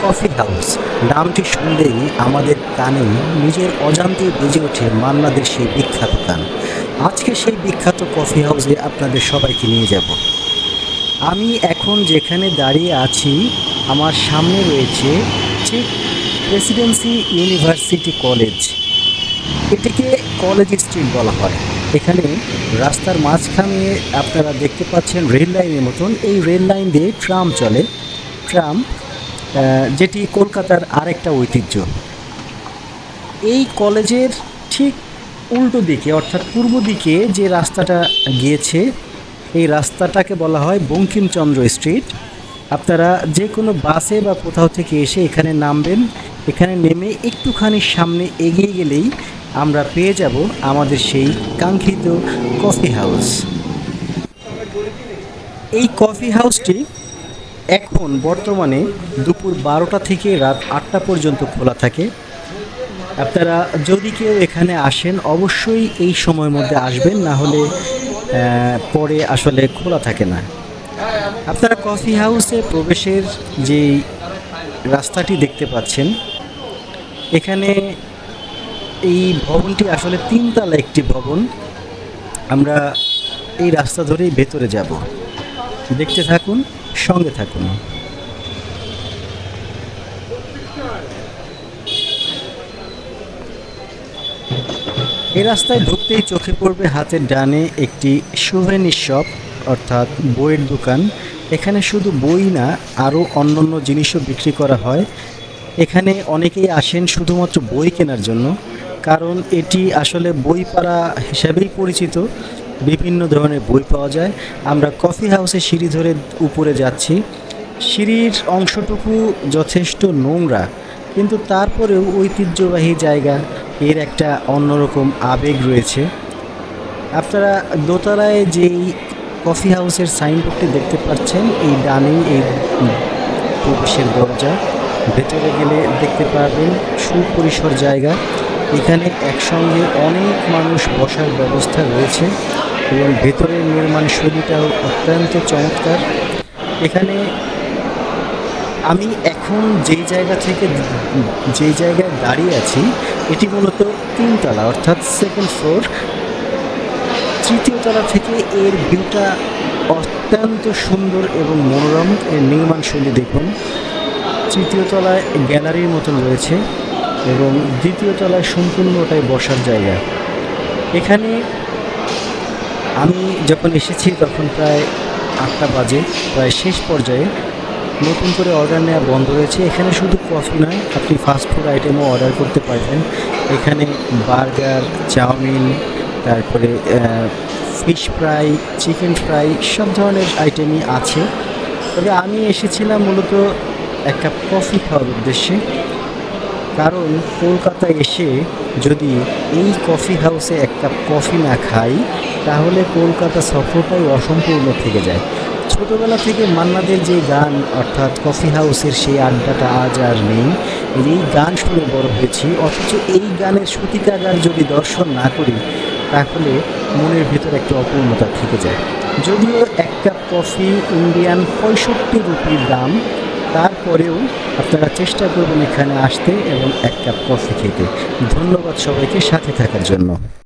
Coffee house নামটি শুনলেই আমাদের কানে নিজের অজান্তেই বেজে ওঠে মান্না দের সেই বিখ্যাত গান। আজকে সেই বিখ্যাত কফি হাউসে আপনাদের সবাইকে নিয়ে যাব। আমি এখন যেখানে দাঁড়িয়ে আছি, আমার সামনে রয়েছে ঠিক প্রেসিডেন্সি ইউনিভার্সিটি কলেজ। এটিকে কলেজ স্ট্রিট বলা হয়। এখানে রাস্তার মাঝখানে আপনারা দেখতে পাচ্ছেন রেল লাইনের মতন, এই রেল লাইন দিয়ে ট্রাম চলে। ট্রাম, যেটি কলকাতার আরেকটা ঐতিহ্য। এই কলেজের ঠিক উল্টো দিকে অর্থাৎ পূর্ব দিকে যে রাস্তাটা গিয়েছে, এই রাস্তাটাকে বলা হয় বঙ্কিমচন্দ্র স্ট্রিট। আপনারা যে কোনো বাসে বা কোথাও থেকে এসে এখানে নামবেন। এখানে নেমে একটুখানি সামনে এগিয়ে গেলেই আমরা পেয়ে যাব আমাদের সেই কাঙ্ক্ষিত কফি হাউস। এই কফি হাউসটি এখন বর্তমানে দুপুর 12টা থেকে রাত 8টা পর্যন্ত খোলা থাকে। আপনারা যদি কেউ এখানে আসেন অবশ্যই এই সময়ের মধ্যে আসবেন, না হলে পরে আসলে খোলা থাকে না। আপনারা কফি হাউসে প্রবেশের যেই রাস্তাটি দেখতে পাচ্ছেন, এখানে এই ভবনটি আসলে তিনতলা একটি ভবন। আমরা এই রাস্তা ধরেই ভেতরে যাব। দেখতে থাকুন, সঙ্গে থাকুন। এই রাস্তায় ঢুকতেই চোখে পড়বে হাতের ডানে একটি সুভেনির শপ, অর্থাৎ বইয়ের দোকান। এখানে শুধু বই না, আরও অন্যান্য জিনিসও বিক্রি করা হয়। এখানে অনেকেই আসেন শুধুমাত্র বই কেনার জন্য, কারণ এটি আসলে বইপাড়া হিসাবেই পরিচিত। বিভিন্ন ধরনের বই পাওয়া যায়। আমরা কফি হাউসে সিঁড়ি ধরে উপরে যাচ্ছি। সিঁড়ির অংশটুকু যথেষ্ট নোংরা, কিন্তু তারপরেও ঐতিহ্যবাহী জায়গা, এর একটা অন্যরকম আবেগ রয়েছে। আপনারা দোতলায় যেই কফি হাউসের সাইনবোর্ডটি দেখতে পাচ্ছেন, এই ডানেই এই প্রবেশের দরজা। ভেতরে গেলে দেখতে পাবেন সুপরিসর জায়গা। এখানে একসঙ্গে অনেক মানুষ বসার ব্যবস্থা রয়েছে এবং ভেতরের নির্মাণ শৈলীটাও অত্যন্ত চমৎকার। এখানে আমি এখন যেই জায়গায় দাঁড়িয়ে আছি, এটি মূলত তিনতলা অর্থাৎ সেকেন্ড ফ্লোর। তৃতীয় তলা থেকে এর ভিউটা অত্যন্ত সুন্দর এবং মনোরম। এর নির্মাণ শৈলী দেখুন। তৃতীয় তলায় গ্যালারির মতন রয়েছে এবং দ্বিতীয় তলায় সম্পূর্ণটাই বসার জায়গা। এখানে আমি যখন এসেছি তখন প্রায় 8টা বাজে, প্রায় শেষ পর্যায়ে। নতুন করে অর্ডার নেওয়া বন্ধ রয়েছে। এখানে শুধু কফি নয়, আপনি ফাস্টফুড আইটেমও অর্ডার করতে পারবেন। এখানে বার্গার, চাউমিন, তারপরে ফিশ ফ্রাই, চিকেন ফ্রাই, সব ধরনের আইটেমই আছে। তবে আমি এসেছিলাম মূলত এক কাপ কফি খাওয়ার উদ্দেশ্যে, কারণ কলকাতায় এসে যদি এই কফি হাউসে এক কাপ কফি না খাই, তাহলে কলকাতা সফরটাই অসম্পূর্ণ থেকে যায়। ছোটোবেলা থেকে মান্নাদের যে গান, অর্থাৎ কফি হাউসের সেই আড্ডাটা আজ আর নেই। এই গান শুনে বড় হয়েছি, অথচ এই গানের সূতিকাগার যদি দর্শন না করি, তাহলে মনের ভেতর একটা অপূর্ণতা থেকে যায়। যদিও এক কাপ কফি ইন্ডিয়ান 65 রুপির দাম, তারপরেও আপনারা চেষ্টা করবেন এখানে আসতে এবং এক কাপ কফি খেতে। ধন্যবাদ সবাইকে সাথে থাকার জন্য।